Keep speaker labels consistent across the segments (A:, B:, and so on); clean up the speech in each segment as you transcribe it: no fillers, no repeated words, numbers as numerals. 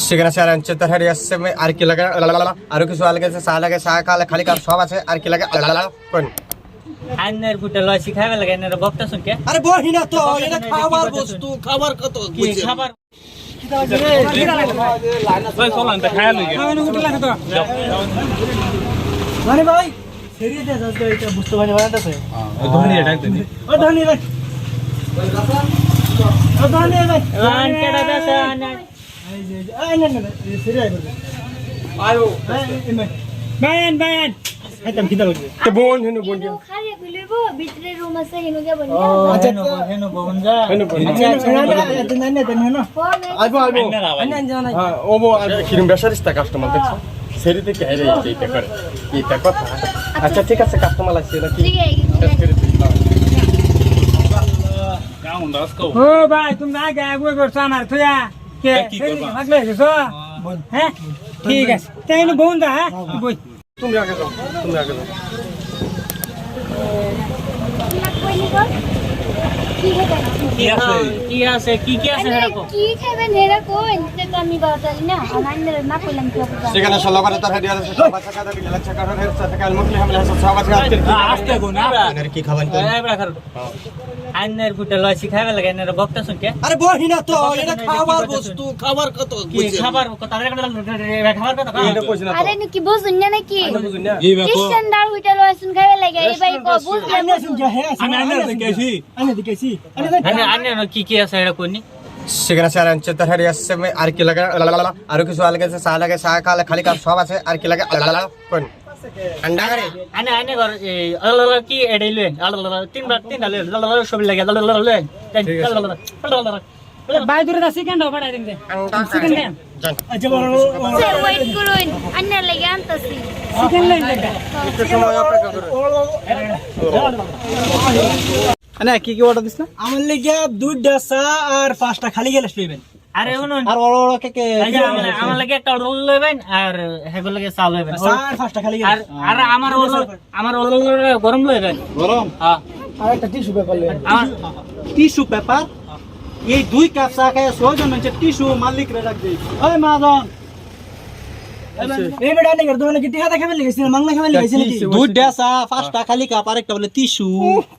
A: সেখানে স্যার আনছে তরকারি আসছে আর কি লাগে আরো কিছু আলাদা আছে চা লাগে চা খালে খালি কাপ সব আছে আর কি লাগে কোন
B: আইনের ফুটে লয় শিখাবে লাগে এর বক্তা শুনকে
C: আরে বহিনা তো এটা খাবার বস্তু খাবার কত
B: কি খাবার
D: ভাই চলেন তা খায়া লই
C: মানে ভাই সেরিয়ে দে যাস এটা বুঝতে পারি বানাতেছে
D: ধনি এটা দেন
C: ও ধনি ভাই ও ধনি ভাই
B: রান কেডা দেছে আনা
C: আই না না সেরিয়ে আয়ো বায়ান বায়ান আইতাম কিটা লাগবে
A: তো বোন হেনো বোন
E: খালি কইলবো ভিতরে রুম আছে হেনো যাব না
B: আচ্ছা হেনো বন যা
C: আচ্ছা না না দেন না
A: আইবো আইবো
C: আইনা জানা
A: হ্যাঁ ও বো কিরম বেসারিস্তা কাস্টমার দেখছো সেরি থেকে হেরে এইটা করে এইটা কথা আচ্ছা ঠিক আছে কাস্টমার লাগছে নাকি
E: ঠিক
D: কেমন দাস কও
F: ও ভাই তুমি আগে আগে করছো আমার তুইয়া কে
D: কি করবা?
F: ভাগলে গেছো হ্যাঁ ঠিক আছে তাই না বোন দা হ্যাঁ বই
A: তুমি আগে যাও তুমি আগে যাও
E: কি
B: কি আছে কি আছে হেরকম
E: কি খাবেন হেরা কোন যে তো আমি বাতালি না আমার না কইলাম কি হবে
A: সেখানে সল্লাবারে তরকারি আছে সব আছে কাদা বিলা চাকা রে চাকা মুখলি হামলে আছে সব আছে
B: আস্তে গো না
A: এর কি খাবেন তো
B: এবড়া কর আইনের ফুটে লয় শিখাবে লাগে এর বক্তা শুনকে
C: আরে বহিনা তো এটা খাবার বস্তু খাবার কত
B: কি খাবার কথা খাবার কথা
A: এটা কইছ না তো
E: আরে কি বুঝুন না নাকি
A: বুঝুন না
D: এই দেখো
E: স্ট্যান্ডার্ড হোটেল আইসুন খাবে লাগে এই ভাই কো বুঝলাম
C: আইনা শুন যা হ্যাঁ
D: আমি আইনা দেখেছি
C: আইনা দেখেছি
B: আইনের কি আছে এটা কোনি
A: সেখানে স্যার আনছে তরকারি আসছে আর কি লাগে আরো কিছু আলাদা আছে চা লাগে চা খালে খালি কাপ সব আছে আর কি লাগে কোন ঠান্ডা করে
B: আনে ঘর এই কি এডাই লইন তিনটা লইন সব লাগে লইন
F: ভাই দূরে দা সেকেন্ড বাড়াই দিন দে সেকেন্ড দেন
C: আচ্ছা বড়
E: ওয়েট করুন আন্নার লাগে আনতাছি
F: সেকেন্ড লাইন দেখা
A: একটু সময় অপেক্ষা করুন
C: আরে কি কি অর্ডার দিছ না আমার লাগি দুইটা চা আর পাঁচটা খালি গ্লাস পেবেন
B: আরে শুনুন
C: আর বড় বড় কে
B: আমার লাগে একটা অর্ডার লইবেন আর হেগো লাগে চা লইবেন
C: চা আর পাঁচটা খালি
B: আর
C: গ্লাস
B: আর আমার গরম লইবেন
D: গরম
B: হ্যাঁ
C: আর একটা টিস্যু পেপার লই
B: আমার
C: টিস্যু পেপার এই দুই কাপ চা খায় 6 জন মানুষ টিস্যু মালিক রে রাখ দেই ওই মাজন এই বেটা নে কর দোনে কি টিহা দেখাবে লাগেছে মাংনা খাবে লাগেছে নাকি দুইটা চা পাঁচটা খালি কাপ আর একটা বলে টিস্যু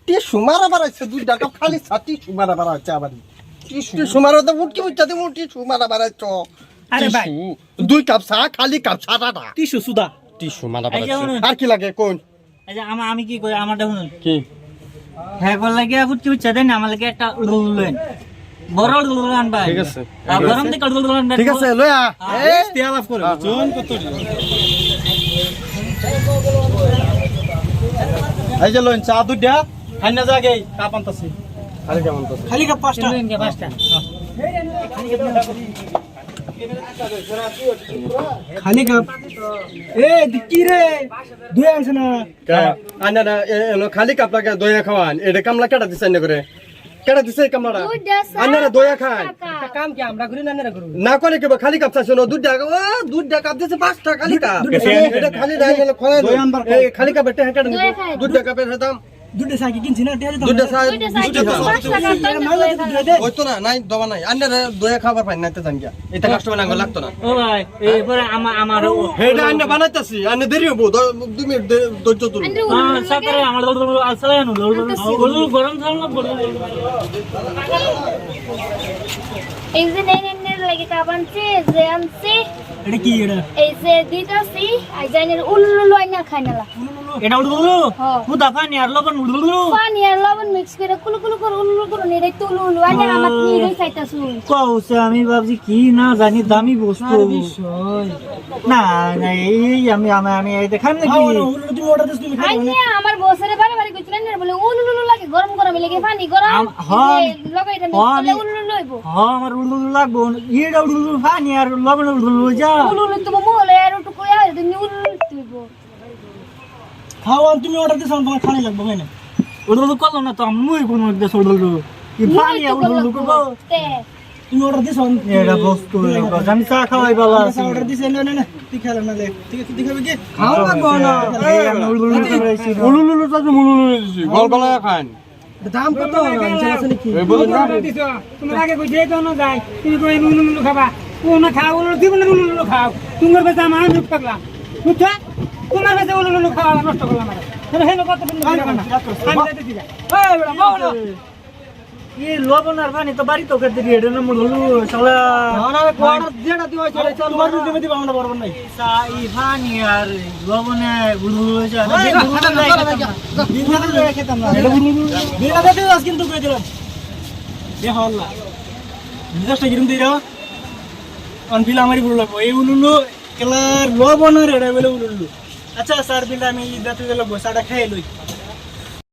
A: টিস্যু মারা বাড়াচ্ছে দুই টাকা খালি টিস্যু মারা বাড়াচ্ছে আবার টিস্যু মারা তো উঠকি উঠতে টিস্যু মারা বাড়াচ্ছ
F: আরে ভাই
A: দুই কাপ চা খালি কাপ চাটা
C: টিস্যু সুদা
A: টিস্যু মারা
B: এই যে
A: বাড়াচ্ছে আর কি লাগে কোন
B: আচ্ছা আমি কি কই আমারটা শুনুন
A: কি
B: হেগো লাগে ফুটকি উচ্চা দেন আমার লাগে একটা লইন বড় লইন ভাই
A: ঠিক আছে
B: গরম থেকে লইন
A: ঠিক আছে লয়া
C: এই টিয়া লাভ করে জন কত এই যে লইন চা দুইটা খাইনা জাগে কাপ আনতাছি
A: আরে কেমন তো
C: খালি কাপ পাঁচটা
B: লইন কে পাঁচটা
C: খালি কাপ এ কি রে দুই আনছ না
A: আনা না খালি কাপ লাগে দয়া খাওয়ান এটা কামলা কেটা দিছেন না করে কেটা দিছে কামলাটা আনা না দয়া খান
C: কাম কি আমরা করি না না করি
A: না করে কেবা খালি কাপ চাইছো না দুধ টাকা ও দুধ টাকা দিছে 5 টাকা খালি কাপ এটা খালি নাই না খোলা এই খালি কাপ এটা হেটা দুধ টাকা পেছে দাম
C: দুইটা চা কি কিনছি না টিয়া
A: দুধ চা
C: দে
A: ওই তো না নাই দবা নাই আন্না দয়া খাবার পাই না তে জান গিয়া এটা কাস্টমার না লাগতো না
B: ও ভাই এরপরে আমার
A: হেটা আন্না বানাইতাছি আন্না দেরি হবো 2 মিনিট ধৈর্য ধরুন
B: সকালে আমার আসলে গরম থাকলো
E: এই যে নেনের লাগে কাবানছে যে আনছে
C: এটা কি এটা
E: এই যে দিতাছি আই জানেন উল্লু আইনা খাইনালা
B: এটা উড়ুলু
E: হ্যাঁ।
B: মুদা পানি আর লবণ উড়ুলু
E: পানি আর লবণ মিক্স করে কুলু কুলু করে উল্লু করে নিয়ে তো উল্লু আইনা আমার নিয়ে খাইতাছু
B: কৌছে আমি ভাবছি কি না জানি দামি বস্তু না না এই আমি দেখাম নাকি
C: তুমি অর্ডার দিছ তুমি খাই
E: আইনে আমার বসরে বারে বারে কইছিলেন না বলে উল্লু লাগে গরম গরম লাগে পানি গরম
B: হ্যাঁ
E: লাগাইটা মিক্স করলে উল্লু লইবো
B: হ্যাঁ আমার উড়ুলু লাগবো ইড়া উড়ুলু পানি আর লবণ উড়ুলু যা
E: উল্লু তো মোলে আর একটু কই আর তুমি উল্লু তুইবো
C: খাওয়ান তুমি অর্ডার দিছ তোমার খানি লাগবে ভাই না
B: উড়ুলু করলো না তো আমি মুই কোন দেশ উড়ুলু কি পানি আর উড়ুলু করবো
C: তুমি অর্ডার দিছ
B: এটা বস্তু আমি চা খাওয়াই বালা
C: চা অর্ডার দিছ না না তুই খেলা না লে ঠিক আছে তুই খাবে কি খাও লাগবে না
A: উলুলু তো মুলুলু দিছি গল গলায় খান
C: দাম কত আছে নাকি
A: এই বলেন না
F: তোমার আগে কই যেত না যাই তুমি কই নুনু খাবা কোন খাও উলুলু জীবনের উলুলু খাও তোমার কাছে আমার মুখ থাকলাম বুঝছো তোমার কাছে উলুলু খাওয়া নষ্ট করলাম আর তাহলে হেন কত দিন আমি যাইতে দিই এই বড় বড়
B: ये लवण আর পানি তো বাড়ি তো করতে দিয়ে না মুলু শালা
A: না কোয়ার্টার যেটা দিও চলে চল
C: তোমার রুটি মধ্যে আমরা বরবার নাই
B: এই পানি আর লবণে গুলু হয়েছে
C: খেতাম না এটা বিনা দিতে আজ কিন্তু কই দিলাম দেখো আল্লাহ নিজস্ব গিরুম দিরা অন বিল আমারই বড় লাগবো এই উলুলু কেলার লবণ আর এটা বলে উলুলু আচ্ছা স্যার বিল আমি দাঁতে দিলে বসাটা খাই লই